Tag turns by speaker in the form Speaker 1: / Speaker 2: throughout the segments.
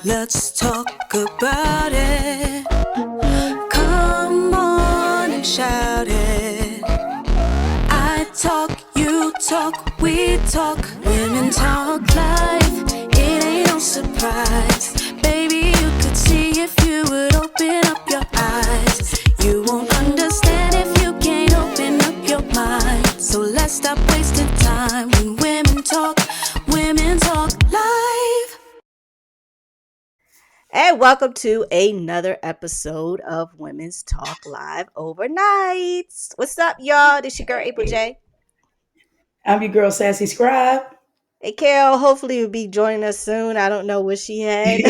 Speaker 1: Let's talk about it. Come on and shout it. I talk, you talk, we talk. Women talk life. It ain't no surprise. Baby, you could see if you would open up your eyes. You won't understand if you can't open up your mind. So let's stop wasting time when women talk live.
Speaker 2: And welcome to another episode of Women's Talk Live Overnights. What's up, y'all? This your girl, April J.
Speaker 3: I'm your girl, SassyScribe.
Speaker 2: Hey, Carol, hopefully you'll be joining us soon. I don't know what she had.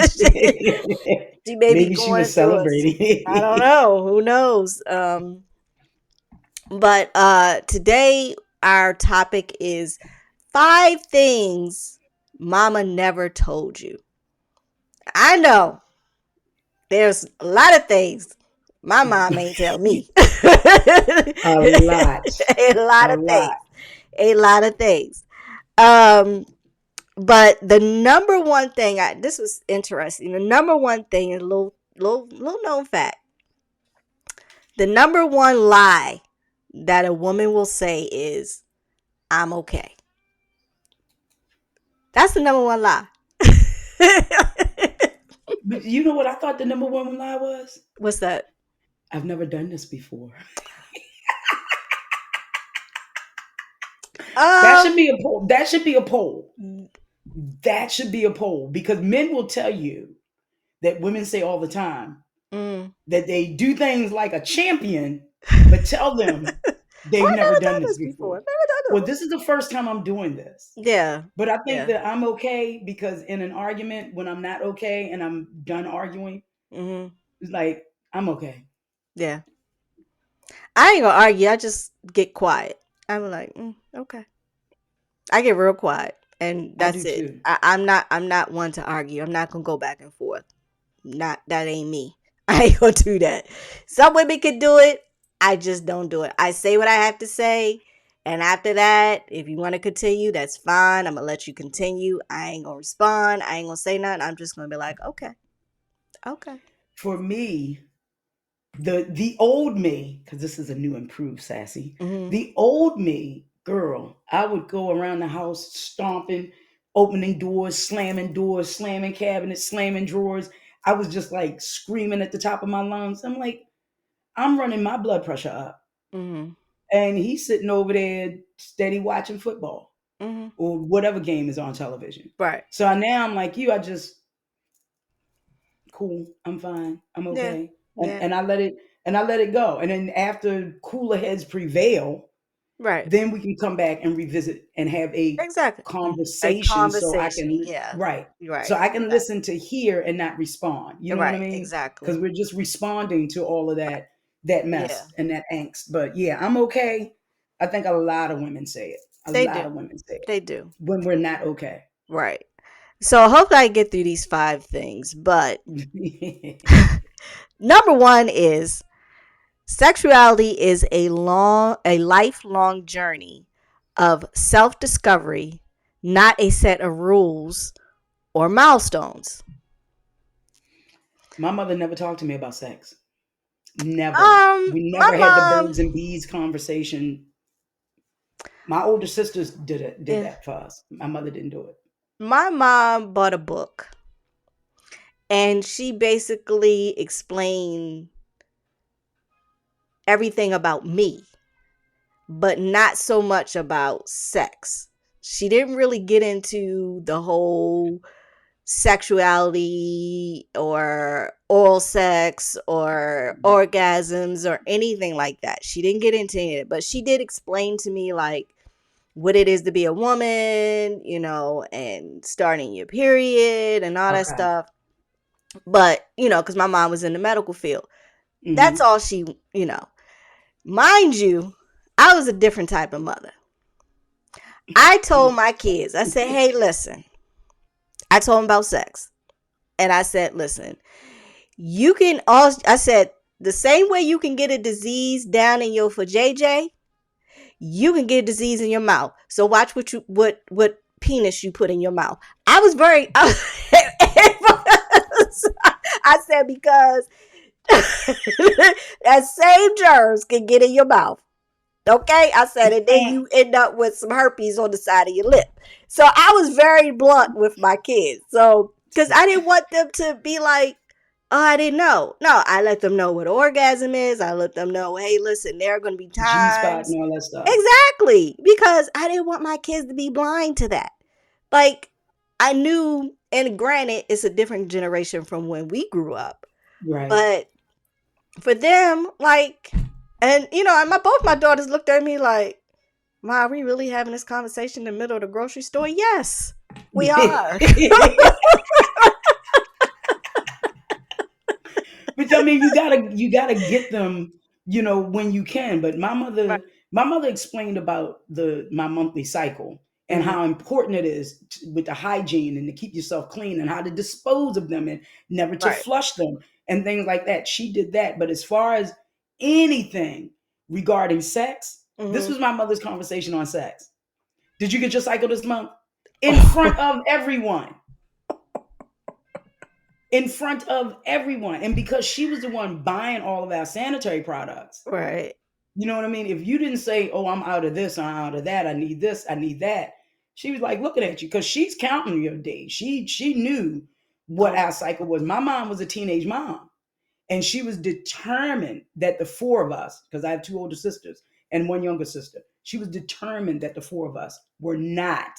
Speaker 2: she may be
Speaker 3: Maybe she
Speaker 2: going
Speaker 3: was
Speaker 2: through us.
Speaker 3: celebrating.
Speaker 2: I don't know. Who knows? But today our topic is 5 things Mama never told you. I know there's a lot of things my mom ain't tell me.
Speaker 3: A lot.
Speaker 2: A lot of things. But the number one thing, this was interesting. The number one thing is a little known fact. The number one lie that a woman will say is, "I'm okay." That's the number one lie.
Speaker 3: But you know what I thought the number one lie was?
Speaker 2: What's that?
Speaker 3: I've never done this before. That should be a poll. That should be a poll. That should be a poll because men will tell you that women say all the time that they do things like a champion, but tell them they've never done this before. Well, this is the first time I'm doing this.
Speaker 2: Yeah.
Speaker 3: But I think that I'm okay because in an argument, when I'm not okay and I'm done arguing, it's like, I'm okay.
Speaker 2: Yeah. I ain't gonna argue. I just get quiet. I'm like, okay. I get real quiet, and that's it. I'm not one to argue. I'm not gonna go back and forth. That ain't me. I ain't gonna do that. Some women can do it. I just don't do it. I say what I have to say, and after that, if you want to continue, that's fine. I'm gonna let you continue. I ain't gonna respond. I ain't gonna say nothing. I'm just gonna be like, okay.
Speaker 3: For me, the old me, because this is a new improved Sassy. The old me, girl, I would go around the house stomping, opening doors, slamming cabinets, slamming drawers. I was just like screaming at the top of my lungs. I'm like, I'm running my blood pressure up. And he's sitting over there steady watching football or whatever game is on television.
Speaker 2: Right.
Speaker 3: So now I'm like you, I just, cool, I'm fine, I'm okay.
Speaker 2: Yeah.
Speaker 3: And I let it go. And then after cooler heads prevail,
Speaker 2: right,
Speaker 3: then we can come back and revisit and have a conversation. So I can so I can listen to hear and not respond. You know what I mean?
Speaker 2: Exactly.
Speaker 3: Because we're just responding to all of that mess and that angst. But yeah, I'm okay. I think a lot of women say it. A lot of women say it.
Speaker 2: They do.
Speaker 3: When we're not okay.
Speaker 2: Right. So hopefully I get through these 5 things. But number 1 is sexuality is a lifelong journey of self-discovery, not a set of rules or milestones.
Speaker 3: My mother never talked to me about sex. Never. We never had the birds and bees conversation. My older sisters did that for us. My mother didn't do it.
Speaker 2: My mom bought a book, and she basically explained everything about me, but not so much about sex. She didn't really get into the whole sexuality or oral sex or orgasms or anything like that. She didn't get into it, but she did explain to me like what it is to be a woman, and starting your period and all that stuff. But, because my mom was in the medical field. That's all she, Mind you, I was a different type of mother. I told my kids, I said, hey, listen. I told them about sex. And I said, listen, I said, the same way you can get a disease down in your vajayjay, you can get a disease in your mouth. So watch what penis you put in your mouth. I was very, I said, because that same germs can get in your mouth. Okay, I said, and then you end up with some herpes on the side of your lip. So I was very blunt with my kids. So, because I didn't want them to be like, oh, I didn't know. No, I let them know what orgasm is. I let them know, hey, listen, there are going to be
Speaker 3: G-spot
Speaker 2: times.
Speaker 3: and all that stuff.
Speaker 2: Exactly. Because I didn't want my kids to be blind to that. Like, I knew, and granted, it's a different generation from when we grew up.
Speaker 3: Right.
Speaker 2: But for them, like, and and both my daughters looked at me like, Ma, are we really having this conversation in the middle of the grocery store? Yes, we are.
Speaker 3: But I mean, you gotta get them, when you can. But
Speaker 2: Right.
Speaker 3: my mother explained about my monthly cycle and how important it is with the hygiene and to keep yourself clean and how to dispose of them and never to
Speaker 2: Right.
Speaker 3: flush them and things like that. She did that. But as far as anything regarding sex, this was my mother's conversation on sex. Did you get your cycle this month? In front of everyone. In front of everyone. And because she was the one buying all of our sanitary products.
Speaker 2: Right.
Speaker 3: You know what I mean? If you didn't say, oh, I'm out of this, I'm out of that, I need this, I need that. She was like looking at you because she's counting your days. She knew what our cycle was. My mom was a teenage mom. And she was determined that the four of us, because I have two older sisters and one younger sister, she was determined that the four of us were not,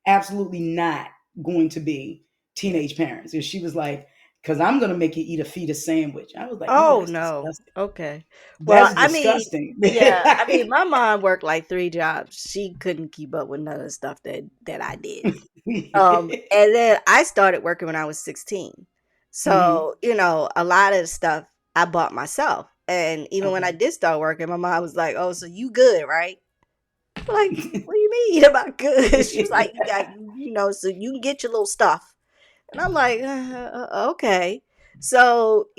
Speaker 3: absolutely not going to be teenage parents. And she was like, because I'm going to make you eat a fetus sandwich. I was like, oh,
Speaker 2: Oh
Speaker 3: that's
Speaker 2: no.
Speaker 3: disgusting.
Speaker 2: Okay. Well,
Speaker 3: That's
Speaker 2: I mean,
Speaker 3: disgusting.
Speaker 2: yeah. I mean, my mom worked like 3 jobs. She couldn't keep up with none of the stuff that I did. And then I started working when I was 16. So, a lot of the stuff I bought myself. And even when I did start working, my mom was like, oh, so you good, right? I'm like, what do you mean about good? She was like, you got, so you can get your little stuff. And I'm like, okay. So,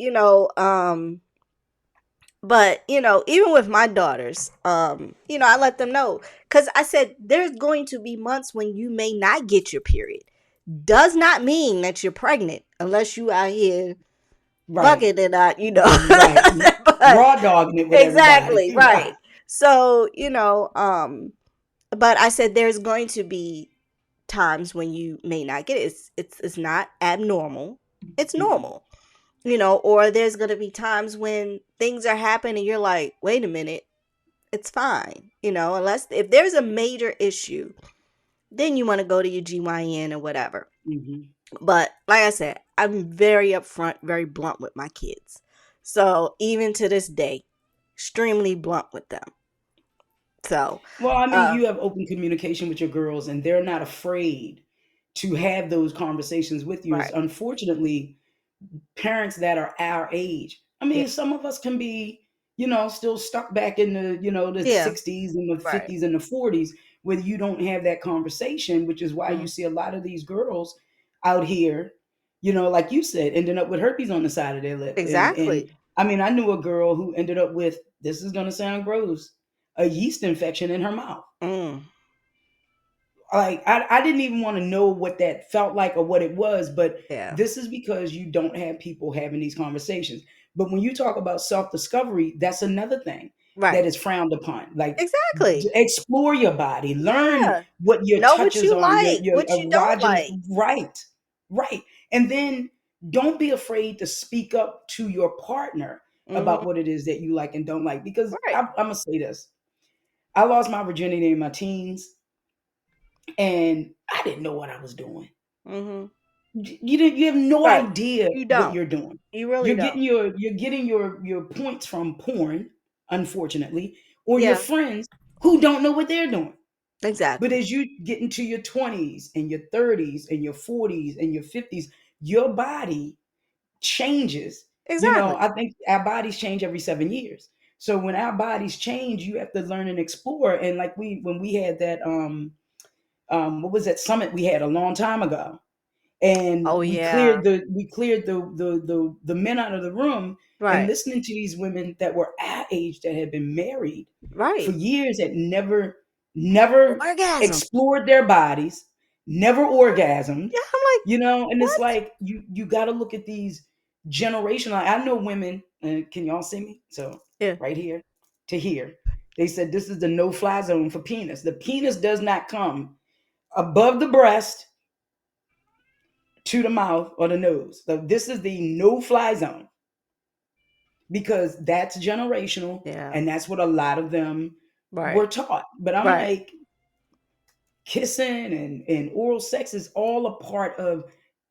Speaker 2: but even with my daughters, I let them know, because I said there's going to be months when you may not get your period. Does not mean that you're pregnant unless you out here bucket it out,
Speaker 3: Right.
Speaker 2: But,
Speaker 3: raw dogging it with
Speaker 2: exactly,
Speaker 3: everybody.
Speaker 2: right. So, but I said there's going to be times when you may not get it. It's not abnormal. It's normal. Or there's going to be times when things are happening and you're like, wait a minute, it's fine. Unless if there's a major issue, then you want to go to your GYN or whatever. But like I said, I'm very upfront, very blunt with my kids. So even to this day, extremely blunt with them. So,
Speaker 3: well, I mean, you have open communication with your girls and they're not afraid to have those conversations with you.
Speaker 2: right.
Speaker 3: It's unfortunately parents that are our age. I mean, some of us can be, still stuck back in the, the 60s and the 50s and the 40s where you don't have that conversation, which is why you see a lot of these girls out here, like you said, ending up with herpes on the side of their lip.
Speaker 2: Exactly.
Speaker 3: And I mean, I knew a girl who ended up with, this is going to sound gross, a yeast infection in her mouth. Like I didn't even want to know what that felt like or what it was, but this is because you don't have people having these conversations. But when you talk about self-discovery, that's another thing that is frowned upon. Like
Speaker 2: exactly,
Speaker 3: explore your body, learn what your
Speaker 2: know
Speaker 3: touches
Speaker 2: what you
Speaker 3: are,
Speaker 2: like,
Speaker 3: your
Speaker 2: what you don't like.
Speaker 3: Right. And then don't be afraid to speak up to your partner about what it is that you like and don't like. Because I'm gonna say this. I lost my virginity in my teens. And I didn't know what I was doing. You have no idea what you're doing.
Speaker 2: You really don't.
Speaker 3: You're getting your points from porn, unfortunately, or your friends who don't know what they're doing.
Speaker 2: Exactly.
Speaker 3: But as you get into your 20s and your 30s and your 40s and your 50s, your body changes.
Speaker 2: Exactly.
Speaker 3: I think our bodies change every 7 years. So when our bodies change, you have to learn and explore. And like when we had that what was that summit we had a long time ago, and we cleared the men out of the room, and listening to these women that were our age that had been married for years, that never
Speaker 2: orgasm.
Speaker 3: explored their bodies, never orgasmed,
Speaker 2: Yeah, I'm like,
Speaker 3: and it's
Speaker 2: what?
Speaker 3: like you got to look at these generational. I know women, can y'all see me? So
Speaker 2: Yeah.
Speaker 3: right here to here, they said this is the no-fly zone for penis. The penis does not come above the breast to the mouth or the nose. So this is the no-fly zone because that's generational,
Speaker 2: Yeah.
Speaker 3: and that's what a lot of them
Speaker 2: Right.
Speaker 3: were taught. But I'm
Speaker 2: Right.
Speaker 3: like, kissing and oral sex is all a part of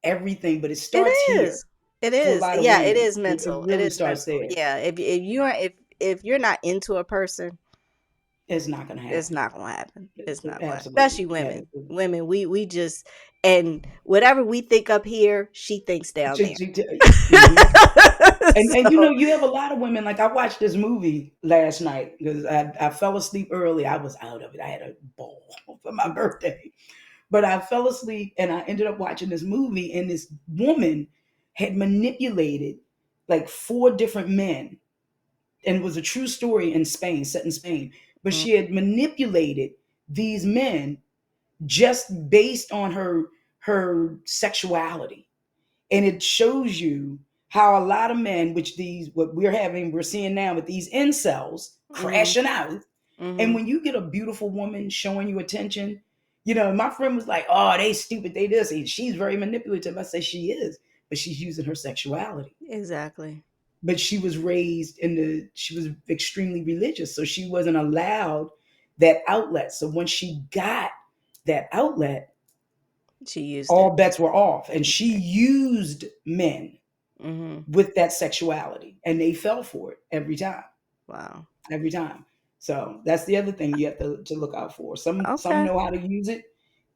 Speaker 3: everything, but it
Speaker 2: It
Speaker 3: starts here
Speaker 2: is. It
Speaker 3: for a
Speaker 2: is.
Speaker 3: lot of
Speaker 2: Yeah, it
Speaker 3: women.
Speaker 2: is
Speaker 3: It
Speaker 2: mental. It
Speaker 3: really
Speaker 2: is
Speaker 3: starts
Speaker 2: mental.
Speaker 3: there.
Speaker 2: Yeah. If you're not into a person,
Speaker 3: It's not going to
Speaker 2: it's
Speaker 3: happen.
Speaker 2: not gonna happen. It's not gonna, especially
Speaker 3: Absolutely.
Speaker 2: women.
Speaker 3: Absolutely.
Speaker 2: Women, we just, and whatever we think up here, she thinks down there.
Speaker 3: Mhm. And
Speaker 2: So
Speaker 3: you have a lot of women. Like I watched this movie last night because I fell asleep early. I was out of it. I had a ball for my birthday, but I fell asleep and I ended up watching this movie. And this woman had manipulated like four different men, and it was a true story in Spain, set in Spain. But
Speaker 2: mm,
Speaker 3: she had manipulated these men just based on her sexuality, and it shows you how a lot of men, which these what we're seeing now with these incels
Speaker 2: mhm,
Speaker 3: crashing out. And
Speaker 2: mhm.
Speaker 3: when you get a beautiful woman showing you attention, my friend was like, "Oh, they stupid, they this." And she's very manipulative. I say she is, but she's using her sexuality.
Speaker 2: Exactly.
Speaker 3: But she was extremely religious, so she wasn't allowed that outlet. So when she got that outlet,
Speaker 2: She used
Speaker 3: all
Speaker 2: it.
Speaker 3: bets were off, and she used men
Speaker 2: Mhm.
Speaker 3: with that sexuality, and they fell for it
Speaker 2: Wow.
Speaker 3: every time. So that's the other thing you have to look out for. Some
Speaker 2: Okay.
Speaker 3: know how to use it,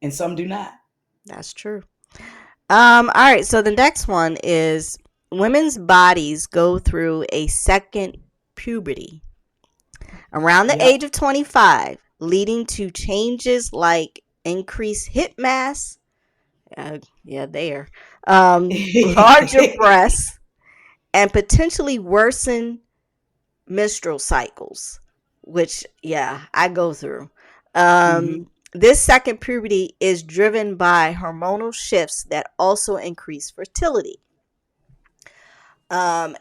Speaker 3: and some do not.
Speaker 2: That's true. All right, so the next one is women's bodies go through a second puberty around the
Speaker 3: Yep.
Speaker 2: age of 25, leading to changes like increased hip mass, yeah, there, larger breasts, and potentially worsen menstrual cycles, which, yeah, I go through.
Speaker 3: Hmm.
Speaker 2: This second puberty is driven by hormonal shifts that also increase fertility.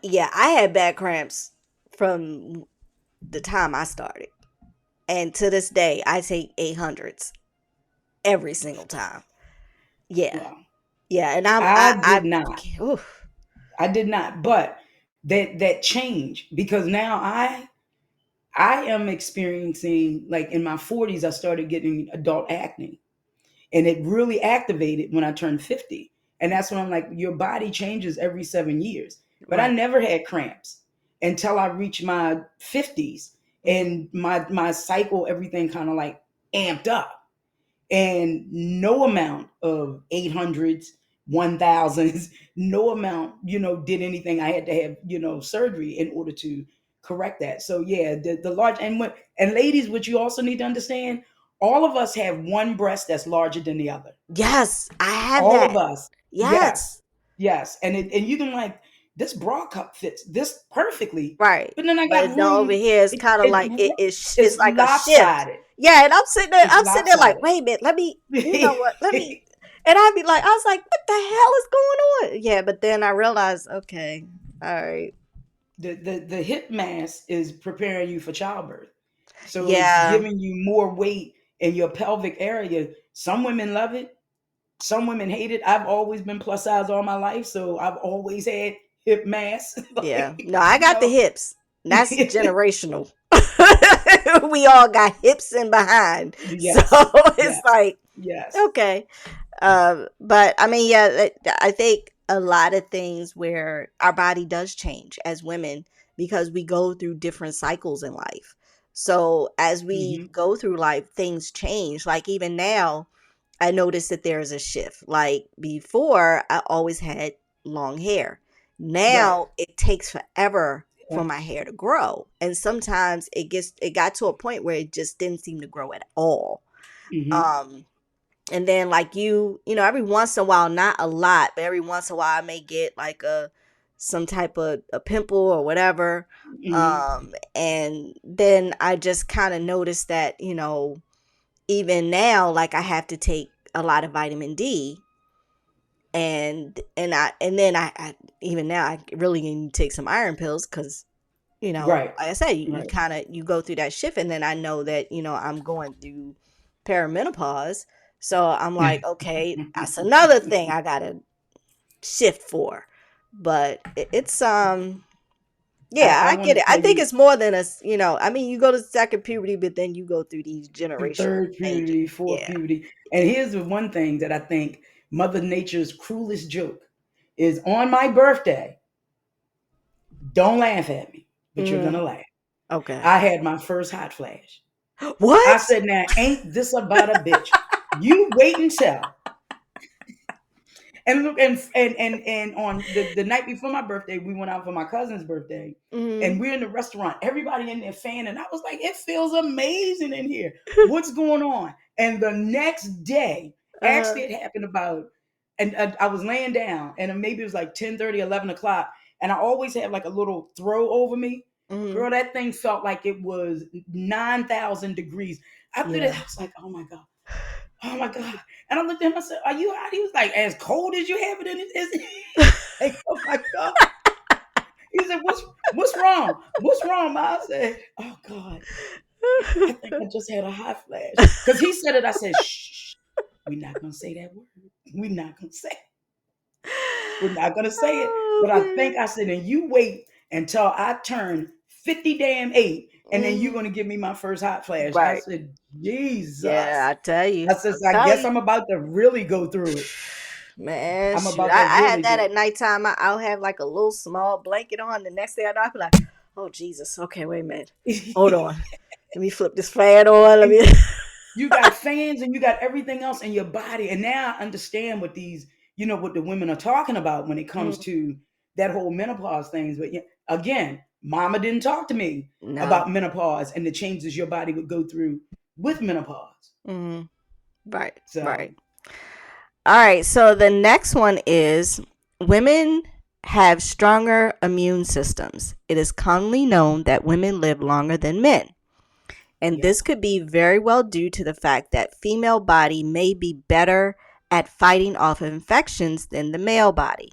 Speaker 2: Yeah, I had back cramps from the time I started. And to this day, I take 800s every single time. Yeah.
Speaker 3: Well,
Speaker 2: Yeah, and
Speaker 3: I did not.
Speaker 2: oof.
Speaker 3: I did not. But that changed because now I am experiencing, like in my 40s, I started getting adult acne. And it really activated when I turned 50. And that's when I'm like, your body changes every 7 years. But I
Speaker 2: Right.
Speaker 3: never had cramps until I reached my 50s.
Speaker 2: Mm-hmm.
Speaker 3: And my cycle, everything kind of like amped up. And no amount of 800s, 1000s, no amount, did anything. I had to have, surgery in order to correct that. So yeah, the large, and ladies, what you also need to understand, all of us have one breast that's larger than the other.
Speaker 2: Yes, I have
Speaker 3: All of
Speaker 2: that.
Speaker 3: us. Yes.
Speaker 2: Yes.
Speaker 3: Yes. And you can like, this bra cup fits this perfectly,
Speaker 2: Right.
Speaker 3: but then I got
Speaker 2: But no, over
Speaker 3: room.
Speaker 2: here it's
Speaker 3: It,
Speaker 2: kind of like
Speaker 3: it
Speaker 2: it's
Speaker 3: it's
Speaker 2: like a shift.
Speaker 3: lopsided.
Speaker 2: Yeah, and I'm
Speaker 3: It's
Speaker 2: sitting there like,
Speaker 3: lopsided.
Speaker 2: wait a minute, let me, you know what, let me, and I'd be like, I was like, what the hell is going on? Yeah, but then I realized, okay, all right.
Speaker 3: The hip mass is preparing you for childbirth. So it's
Speaker 2: Yeah,
Speaker 3: giving you more weight in your pelvic area. Some women love it, some women hate it. I've always been plus size all my life, so I've always had hip mass.
Speaker 2: yeah.
Speaker 3: Like,
Speaker 2: No, I
Speaker 3: you
Speaker 2: got the
Speaker 3: know.
Speaker 2: hips. That's generational. We all got hips in behind. So
Speaker 3: Yes.
Speaker 2: it's
Speaker 3: Yes.
Speaker 2: like,
Speaker 3: Yes.
Speaker 2: okay. But I mean, yeah, I think a lot of things where our body does change as women because we go through different cycles in life. So as we
Speaker 3: Hmm.
Speaker 2: go through life, things change. Like even now, I noticed that there is a shift. Like before, I always had long hair.
Speaker 3: Right.
Speaker 2: Now it takes forever for
Speaker 3: Yeah.
Speaker 2: my hair to grow. And sometimes it got to a point where it just didn't seem to grow at all.
Speaker 3: Hmm.
Speaker 2: Um and then like every once in a while, not a lot, but every once in a while I may get like some type of a pimple or whatever.
Speaker 3: Hmm.
Speaker 2: And then I just kind of noticed that, even now, like I have to take a lot of vitamin D. And then I even now I really need to take some iron pills because,
Speaker 3: Right.
Speaker 2: like I said, you
Speaker 3: Right.
Speaker 2: kind of you go through that shift, and then I know that I'm going through perimenopause, so I'm like, okay, that's another thing I gotta shift for. But it's yeah,
Speaker 3: I
Speaker 2: I
Speaker 3: want
Speaker 2: get
Speaker 3: to
Speaker 2: it. I
Speaker 3: tell
Speaker 2: think
Speaker 3: you,
Speaker 2: it's more than I mean, you go to second puberty, but then you go through these
Speaker 3: through
Speaker 2: generational
Speaker 3: third
Speaker 2: changes.
Speaker 3: puberty, fourth
Speaker 2: Yeah.
Speaker 3: puberty. And here's the one thing that I think Mother Nature's cruelest joke is on my birthday. Don't laugh at me, but you're
Speaker 2: Mm,
Speaker 3: gonna laugh.
Speaker 2: okay.
Speaker 3: I had my first hot flash. I
Speaker 2: What?
Speaker 3: said, now ain't this about a bitch? You wait until. And look, and on the night before my birthday, we went out for my cousin's birthday, and
Speaker 2: Mm,
Speaker 3: we're in the restaurant. Everybody in there fan, and I was like, it feels amazing in here. What's going on? And the next day,
Speaker 2: uh,
Speaker 3: actually, it happened about, and I was laying down, and maybe it was like 10:30, 11 o'clock, and I always have like a little throw over me.
Speaker 2: mm,
Speaker 3: Girl, that thing felt like it was 9,000 degrees. After that,
Speaker 2: yeah.
Speaker 3: I was like, oh my God. Oh my God. And I looked at him, I said, are you hot? He was like, as cold as you have it in it, is it? Like, oh my God. He said, what's wrong? What's wrong, Ma? I said, oh God, I think I just had a hot flash. Because he said it, I said, shh, we're not gonna say that word. We're not gonna say it. We're not gonna say it.
Speaker 2: Oh
Speaker 3: But I
Speaker 2: man.
Speaker 3: think I said, and you wait until I turn 50 damn 8, and then you're
Speaker 2: Mhm.
Speaker 3: gonna give me my first hot flash. I
Speaker 2: Right.
Speaker 3: said, Jesus.
Speaker 2: Yeah, I tell you.
Speaker 3: I
Speaker 2: I
Speaker 3: says, I
Speaker 2: tell
Speaker 3: guess
Speaker 2: you.
Speaker 3: I'm about to really go through it.
Speaker 2: Man,
Speaker 3: I'm
Speaker 2: shoot.
Speaker 3: about
Speaker 2: I,
Speaker 3: to
Speaker 2: I had
Speaker 3: really
Speaker 2: that
Speaker 3: do
Speaker 2: at
Speaker 3: it.
Speaker 2: nighttime. I'll have like a little small blanket on. The next thing I know, I'll be like, oh, Jesus. Okay, wait a minute. Hold on. Let me flip this fan on. Let
Speaker 3: And
Speaker 2: me.
Speaker 3: you got fans and you got everything else in your body. And now I understand what these, what the women are talking about when it comes
Speaker 2: Mm,
Speaker 3: to that whole menopause things. But yeah, again, mama didn't talk to me
Speaker 2: no.
Speaker 3: about menopause and the changes your body would go through with menopause.
Speaker 2: Mm, right.
Speaker 3: So
Speaker 2: Right. All right. So the next one is women have stronger immune systems. It is commonly known that women live longer than men. And
Speaker 3: yeah,
Speaker 2: this could be very well due to the fact that female body may be better at fighting off infections than the male body.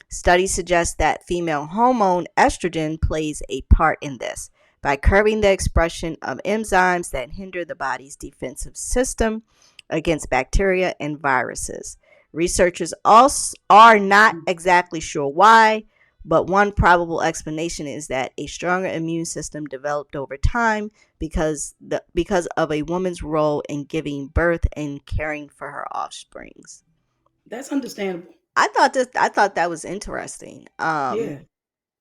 Speaker 2: Studies suggest that female hormone estrogen plays a part in this by curbing the expression of enzymes that hinder the body's defensive system against bacteria and viruses. Researchers also are not exactly sure why, but one probable explanation is that a stronger immune system developed over time because of a woman's role in giving birth and caring for her offsprings.
Speaker 3: that's understandable.
Speaker 2: I thought that was interesting.
Speaker 3: Yeah.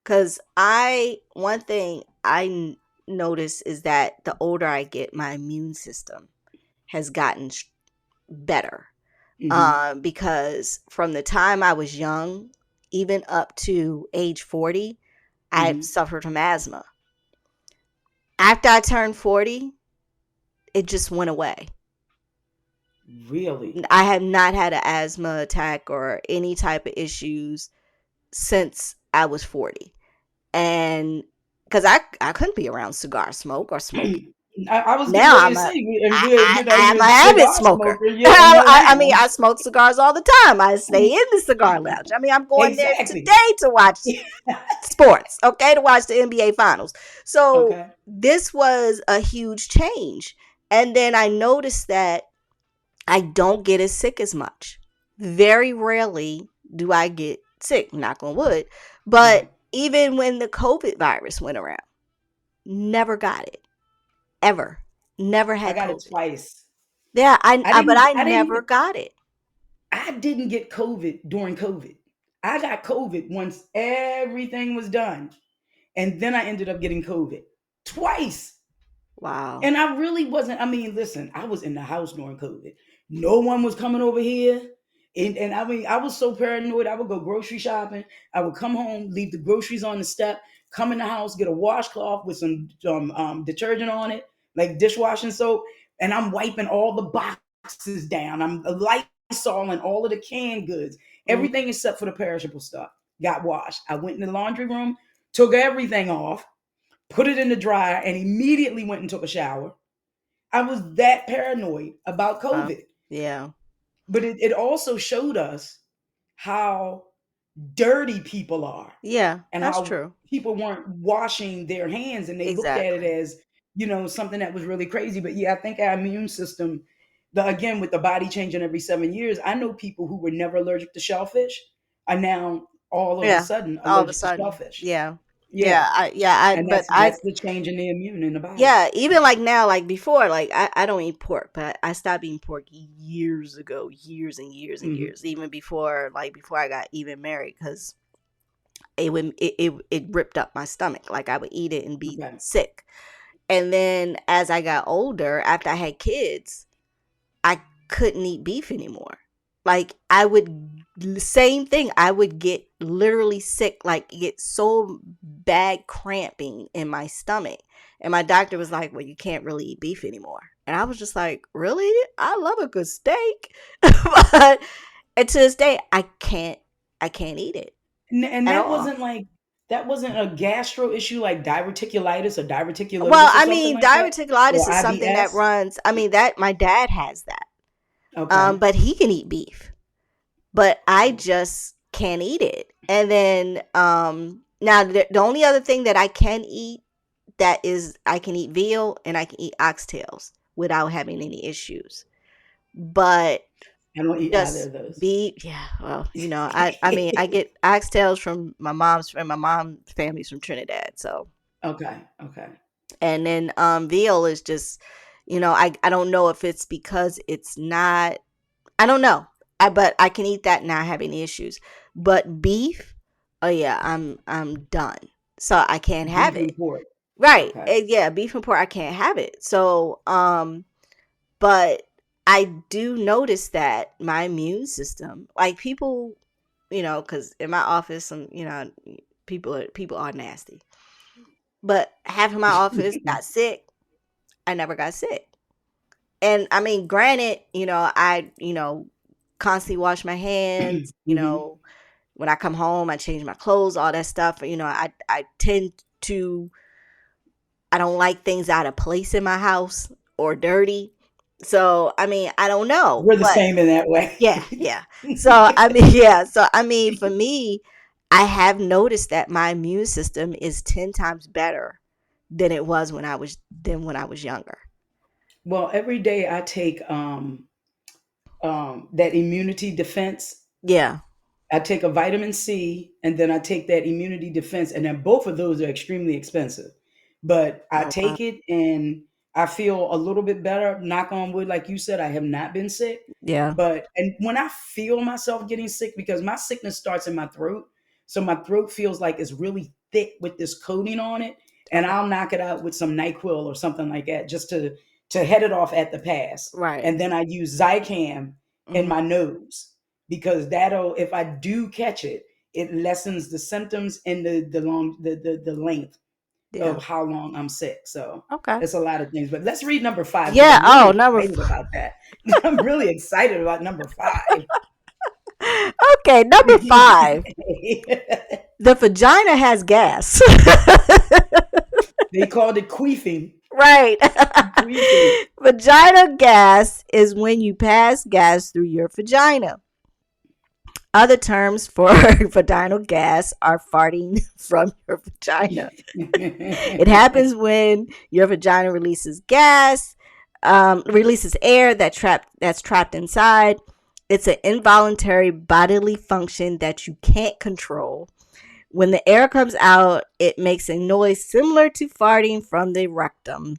Speaker 2: Cuz I one thing I notice is that the older I get, my immune system has gotten better.
Speaker 3: Hmm.
Speaker 2: Because from the time I was young, even up to age 40, I
Speaker 3: Hmm.
Speaker 2: suffered from asthma. After I turned 40, it just went away.
Speaker 3: Really?
Speaker 2: I have not had an asthma attack or any type of issues since I was 40. And because I couldn't be around cigar smoke or smoking.
Speaker 3: I was getting
Speaker 2: Now
Speaker 3: ready to say, and
Speaker 2: I am
Speaker 3: you're
Speaker 2: a
Speaker 3: a
Speaker 2: habit
Speaker 3: cigar
Speaker 2: smoker.
Speaker 3: smoker. Yeah, and know
Speaker 2: I mean,
Speaker 3: now.
Speaker 2: I smoke cigars all the time. I stay in the cigar lounge. I mean, I'm going there
Speaker 3: Exactly.
Speaker 2: today to watch sports, okay, to watch the NBA finals. So
Speaker 3: Okay.
Speaker 2: this was a huge change. And then I noticed that I don't get as sick as much. Very rarely do I get sick, knock on wood. But
Speaker 3: Right.
Speaker 2: even when the COVID virus went around, never got it. Ever. Never
Speaker 3: I
Speaker 2: had
Speaker 3: got it
Speaker 2: COVID.
Speaker 3: twice.
Speaker 2: Yeah,
Speaker 3: I
Speaker 2: but
Speaker 3: didn't
Speaker 2: I
Speaker 3: I didn't
Speaker 2: never got it.
Speaker 3: I didn't get COVID during COVID. I got COVID once everything was done. And then I ended up getting COVID twice.
Speaker 2: Wow.
Speaker 3: And I really wasn't. I mean, listen, I was in the house during COVID. No one was coming over here. And I mean, I was so paranoid. I would go grocery shopping. I would come home, leave the groceries on the step, come in the house, get a washcloth with some detergent on it, like dishwashing soap, and I'm wiping all the boxes down. I'm Lysol and all of the canned goods,
Speaker 2: Mm,
Speaker 3: everything except for the perishable stuff got washed. I went in the laundry room, took everything off, put it in the dryer, and immediately went and took a shower. I was that paranoid about
Speaker 2: wow.
Speaker 3: COVID.
Speaker 2: Yeah.
Speaker 3: But it also showed us how dirty people are,
Speaker 2: Yeah,
Speaker 3: and
Speaker 2: that's
Speaker 3: how
Speaker 2: true.
Speaker 3: people weren't washing their hands, and they looked at it
Speaker 2: Exactly.
Speaker 3: as, something that was really crazy. But yeah, I think our immune system, again, with the body changing every 7 years, I know people who were never allergic to shellfish are now all of a
Speaker 2: Yeah.
Speaker 3: sudden
Speaker 2: All of a
Speaker 3: allergic to
Speaker 2: sudden.
Speaker 3: shellfish.
Speaker 2: Yeah.
Speaker 3: Yeah, and
Speaker 2: But
Speaker 3: that's the change in the immune in the body.
Speaker 2: yeah, even like now, like before, like I don't eat pork, but I stopped eating pork years ago, years and years and
Speaker 3: Hmm.
Speaker 2: years, even before I got even married, because it ripped up my stomach. Like I would eat it and be
Speaker 3: Okay.
Speaker 2: sick. And then as I got older, after I had kids, I couldn't eat beef anymore. Like I would, same thing. I would get literally sick, like get so bad cramping in my stomach. And my doctor was like, well, you can't really eat beef anymore. And I was just like, really? I love a good steak. But and to this day, I can't eat it
Speaker 3: And
Speaker 2: at all.
Speaker 3: that wasn't a gastro issue like diverticulitis or
Speaker 2: Well,
Speaker 3: diverticulosis or
Speaker 2: I
Speaker 3: something
Speaker 2: mean,
Speaker 3: like that, or
Speaker 2: diverticulitis is something that
Speaker 3: IBS.
Speaker 2: runs. I mean, that my dad has that.
Speaker 3: Okay.
Speaker 2: But he can eat beef, but I just can't eat it. And then now the only other thing that I can eat, that is, I can eat veal and I can eat oxtails without having any issues. But
Speaker 3: I don't eat either
Speaker 2: just
Speaker 3: of those.
Speaker 2: beef, yeah. Well, I mean, I get oxtails from my mom's family's from Trinidad, so.
Speaker 3: Okay. Okay.
Speaker 2: And then veal is just, I don't know if it's because it's not, I don't know. But I can eat that and not have any issues. But beef, oh yeah, I'm done. So I can't have
Speaker 3: Beef
Speaker 2: it.
Speaker 3: and pork.
Speaker 2: Right.
Speaker 3: Okay.
Speaker 2: Yeah, beef and pork, I can't have it. So but I do notice that my immune system, like people, cuz in my office, people are nasty. But half of my office got sick. I never got sick. And I mean, granted, I constantly wash my hands,
Speaker 3: Hmm.
Speaker 2: when I come home, I change my clothes, all that stuff. I tend to, I don't like things out of place in my house or dirty. So, I mean, I don't know,
Speaker 3: We're the
Speaker 2: but
Speaker 3: same in that way.
Speaker 2: yeah, yeah. So, I mean, yeah. So, I mean, for me, I have noticed that my immune system is 10 times better than it was when I was younger.
Speaker 3: Well, every day I take that immunity defense.
Speaker 2: Yeah.
Speaker 3: I take a vitamin C, and then I take that immunity defense, and then both of those are extremely expensive. But I
Speaker 2: Oh, wow.
Speaker 3: take it, and I feel a little bit better. Knock on wood, like you said, I have not been sick.
Speaker 2: Yeah.
Speaker 3: But and when I feel myself getting sick, because my sickness starts in my throat, so my throat feels like it's really thick with this coating on it, and
Speaker 2: Okay.
Speaker 3: I'll knock it out with some NyQuil or something like that, just to head it off at the pass.
Speaker 2: Right.
Speaker 3: And then I use Zicam in
Speaker 2: Hmm.
Speaker 3: my nose, because that'll, if I do catch it, it lessens the symptoms and the length
Speaker 2: Yeah.
Speaker 3: of how long I'm sick. So
Speaker 2: Okay.
Speaker 3: it's a lot of things. But let's read number 5, because
Speaker 2: Yeah.
Speaker 3: I'm really
Speaker 2: Oh, number.
Speaker 3: excited about that. I'm really excited about number 5.
Speaker 2: Okay, number 5. The vagina has gas.
Speaker 3: They called it queefing.
Speaker 2: Right.
Speaker 3: Queefing.
Speaker 2: Vagina gas is when you pass gas through your vagina. Other terms for vaginal gas are farting from your vagina. It happens when your vagina releases gas, releases air that's trapped inside. It's an involuntary bodily function that you can't control. When the air comes out, it makes a noise similar to farting from the rectum.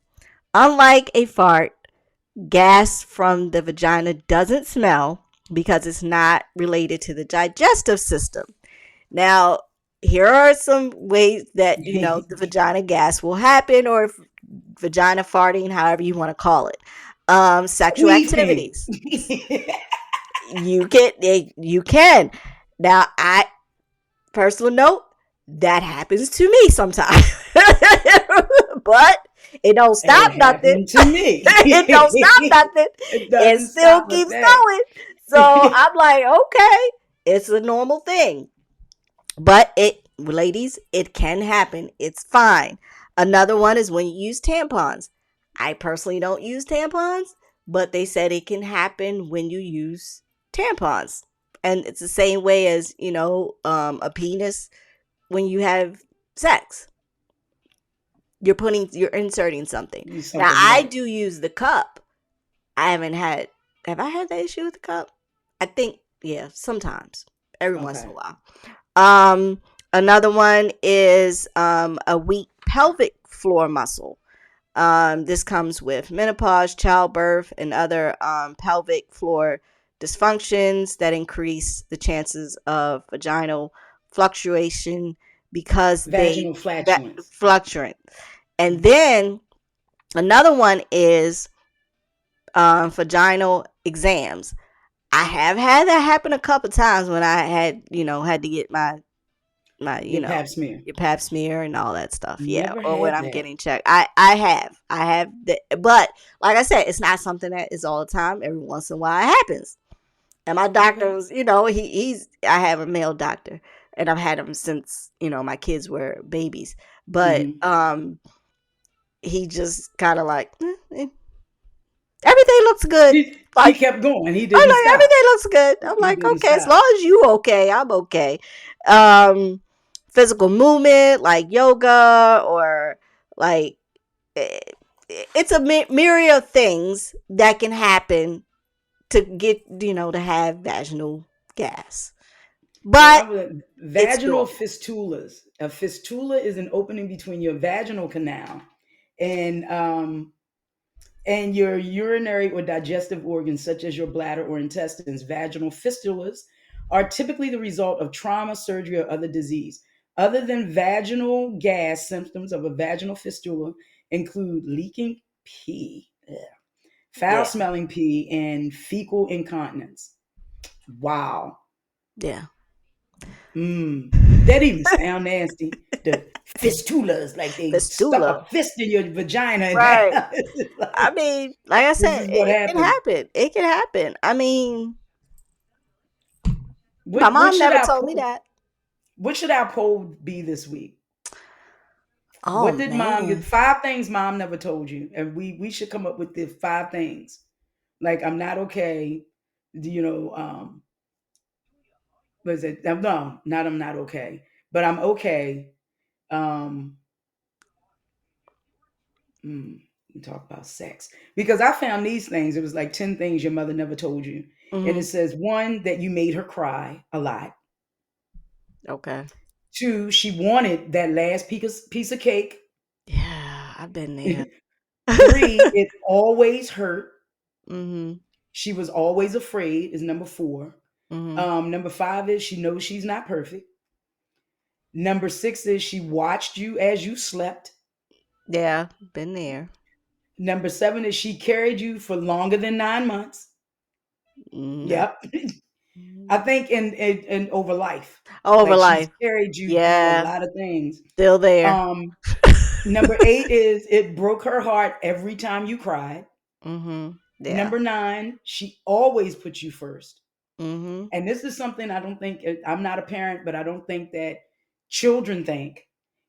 Speaker 2: Unlike a fart, gas from the vagina doesn't smell because it's not related to the digestive system. Now, here are some ways that the vagina gas will happen, or vagina farting, however you want to call it. Sexual
Speaker 3: Queefing.
Speaker 2: activities. You can. Now, I personal note, that happens to me sometimes. But it don't
Speaker 3: It
Speaker 2: stop nothing.
Speaker 3: happened to me.
Speaker 2: It don't stop nothing.
Speaker 3: It
Speaker 2: It
Speaker 3: doesn't
Speaker 2: still
Speaker 3: stop a
Speaker 2: keeps
Speaker 3: thing.
Speaker 2: going. So I'm like, okay, it's a normal thing. But ladies, it can happen. It's fine. Another one is when you use tampons. I personally don't use tampons, but they said it can happen when you use tampons. And it's the same way as, a penis when you have sex. You're inserting something. Now, I do use the cup. Have I had that issue with the cup? I think, yeah, sometimes, every once in a while. Another one is a weak pelvic floor muscle. This comes with menopause, childbirth, and other pelvic floor dysfunctions that increase the chances of vaginal fluctuation because
Speaker 3: vaginal flatulence.
Speaker 2: Fluctuant. And then another one is vaginal exams. I have had that happen a couple times when I had to get my
Speaker 3: your pap smear.
Speaker 2: Your pap smear and all that stuff.
Speaker 3: Never
Speaker 2: or when I'm
Speaker 3: that.
Speaker 2: getting checked. I have but like I said, it's not something that is all the time. Every once in a while it happens. And my doctor was, I have a male doctor and I've had him since, my kids were babies. But he just kind of like everything looks good.
Speaker 3: He kept going. He didn't stop.
Speaker 2: Everything looks good. I'm like, okay, as long as you okay, I'm okay. Physical movement like yoga or like it's a myriad of things that can happen to get to have vaginal gas. But
Speaker 3: vaginal fistulas. A fistula is an opening between your vaginal canal and your urinary or digestive organs, such as your bladder or intestines. Vaginal fistulas are typically the result of trauma, surgery, or other disease. Other than vaginal gas, symptoms of a vaginal fistula include leaking pee, foul-smelling pee, and fecal incontinence. Wow.
Speaker 2: Yeah.
Speaker 3: That even sound nasty. The fistulas, like they stuck a fist in your vagina.
Speaker 2: Right. Like, I mean, like I said, it can happen. It can happen. I mean, my mom never told me that.
Speaker 3: What should our poll be this week?
Speaker 2: Oh,
Speaker 3: what did mom get? 5 things mom never told you, and we should come up with the 5 things. Like, I'm not okay. What is it? No, not I'm not okay, but I'm okay. We talk about sex because I found these things. It was like 10 things your mother never told you, and it says 1 that you made her cry a lot.
Speaker 2: Okay.
Speaker 3: 2, she wanted that last piece of cake.
Speaker 2: Yeah, I've been there.
Speaker 3: 3, it always hurt.
Speaker 2: Mm-hmm.
Speaker 3: She was always afraid is number 4. Number 5 is she knows she's not perfect. Number 6 is she watched you as you slept.
Speaker 2: Yeah, been there.
Speaker 3: Number 7 is she carried you for longer than 9 months. Yep. I think in over life.
Speaker 2: Over life.
Speaker 3: She's carried you through a lot of things.
Speaker 2: Still there.
Speaker 3: Number 8 is it broke her heart every time you cried.
Speaker 2: Yeah.
Speaker 3: Number 9, she always put you first.
Speaker 2: And
Speaker 3: this is something I don't think, I'm not a parent, but I don't think that children think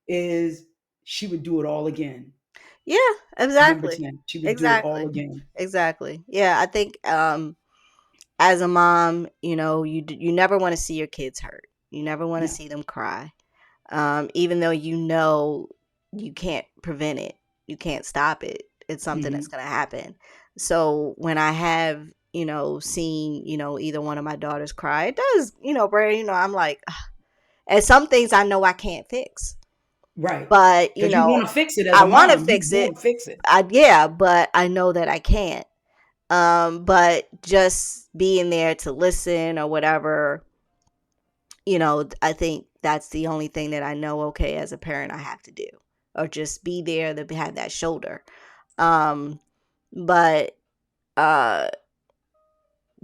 Speaker 3: is she would do it all again.
Speaker 2: Yeah, exactly.
Speaker 3: Number 10, she would do it all again.
Speaker 2: Exactly. Yeah, I think as a mom, you never want to see your kids hurt. You never want to see them cry. Even though you can't prevent it. You can't stop it. It's something that's going to happen. So when I have, seen, either one of my daughters cry, it does, Brady, I'm like, ugh. And some things I know I can't fix.
Speaker 3: Right.
Speaker 2: But,
Speaker 3: you want to fix it as
Speaker 2: I
Speaker 3: want
Speaker 2: to fix it.
Speaker 3: Fix it.
Speaker 2: But I know that I can't. But just being there to listen or whatever, I think that's the only thing that I know, okay, as a parent I have to do. Or just be there to have that shoulder. But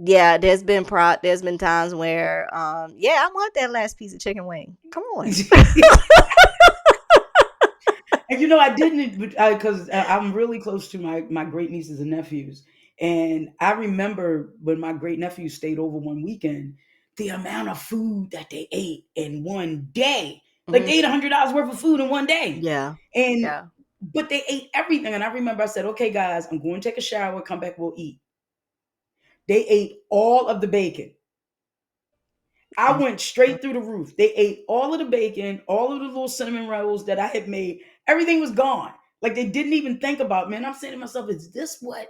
Speaker 2: yeah, there's been times where I want that last piece of chicken wing. Come on.
Speaker 3: And I didn't, because I'm really close to my great nieces and nephews, and I remember when my great nephews stayed over one weekend, the amount of food that they ate in one day. Like they ate $100 worth of food in one day.
Speaker 2: Yeah.
Speaker 3: But they ate everything. And I remember I said, okay, guys, I'm going to take a shower, come back, we'll eat. They ate all of the bacon. I went straight through the roof. They ate all of the bacon, all of the little cinnamon rolls that I had made. Everything was gone. Like they didn't even think about me. And I'm saying to myself, is this what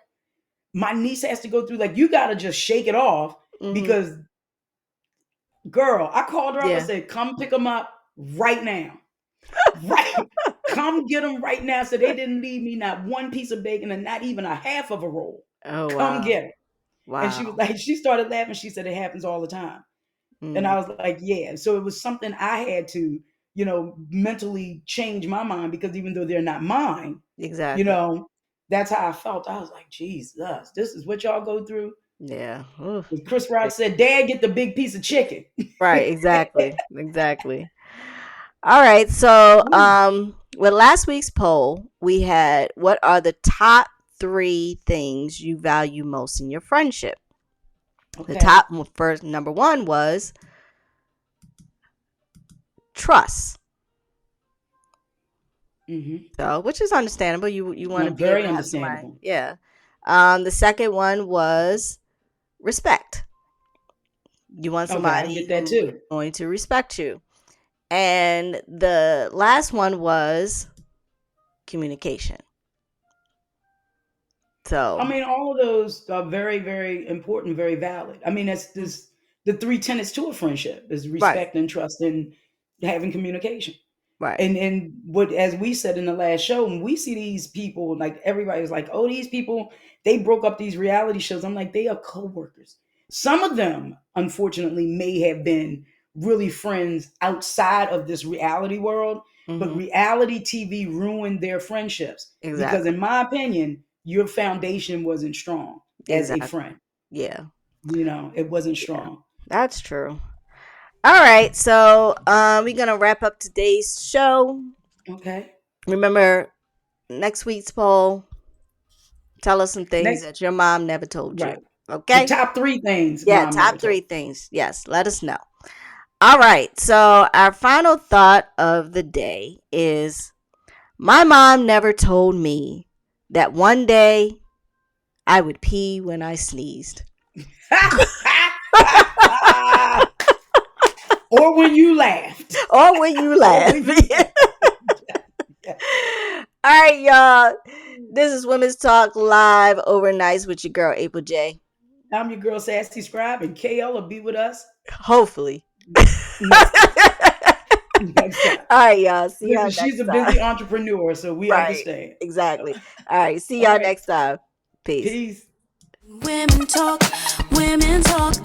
Speaker 3: my niece has to go through? Like, you got to just shake it off because, girl, I called her up and said, come pick them up right now. Right. Come get them right now. So they didn't leave me not one piece of bacon and not even a half of a roll.
Speaker 2: Oh,
Speaker 3: come get it.
Speaker 2: Wow.
Speaker 3: And she was like, she started laughing. She said, it happens all the time. And I was like, yeah. So it was something I had to, mentally change my mind, because even though they're not mine,
Speaker 2: exactly,
Speaker 3: that's how I felt. I was like, Jesus, this is what y'all go through.
Speaker 2: Yeah.
Speaker 3: Chris Rock said, Dad, get the big piece of chicken.
Speaker 2: Right. Exactly. Exactly. All right. So, with last week's poll, we had, what are the top 3 things you value most in your friendship? Okay. The top first, number 1 was trust. So, which is understandable. You want to be
Speaker 3: very
Speaker 2: able to have
Speaker 3: understandable.
Speaker 2: Somebody, yeah. The second one was respect. You want somebody
Speaker 3: I get that too.
Speaker 2: who's going to respect you. And the last one was communication. So,
Speaker 3: I mean, all of those are very, very important, very valid. I mean, that's the 3 tenets to a friendship is respect and trust and having communication.
Speaker 2: Right.
Speaker 3: And what, as we said in the last show, when we see these people, like everybody's like, oh, these people, they broke up these reality shows. I'm like, they are coworkers. Some of them, unfortunately, may have been really friends outside of this reality world, but reality TV ruined their friendships.
Speaker 2: Exactly.
Speaker 3: Because in my opinion, your foundation wasn't strong as a friend.
Speaker 2: Yeah.
Speaker 3: It wasn't strong.
Speaker 2: That's true. All right. So we're going to wrap up today's show.
Speaker 3: Okay.
Speaker 2: Remember, next week's poll, tell us some things that your mom never told you. Okay.
Speaker 3: The top 3 things.
Speaker 2: Yeah, top 3 things. Yes. Let us know. All right. So our final thought of the day is, my mom never told me that one day I would pee when I sneezed.
Speaker 3: Or when you laughed.
Speaker 2: Or when you laughed. All right, y'all. This is Women's Talk Live Overnights with your girl, April J.
Speaker 3: I'm your girl, SassyScribe, and K Elle will be with us.
Speaker 2: Hopefully. Next time. All right, y'all. See y'all next time.
Speaker 3: She's a busy entrepreneur, so we understand.
Speaker 2: Exactly. All right. See y'all next time. Peace.
Speaker 1: Women talk, women talk.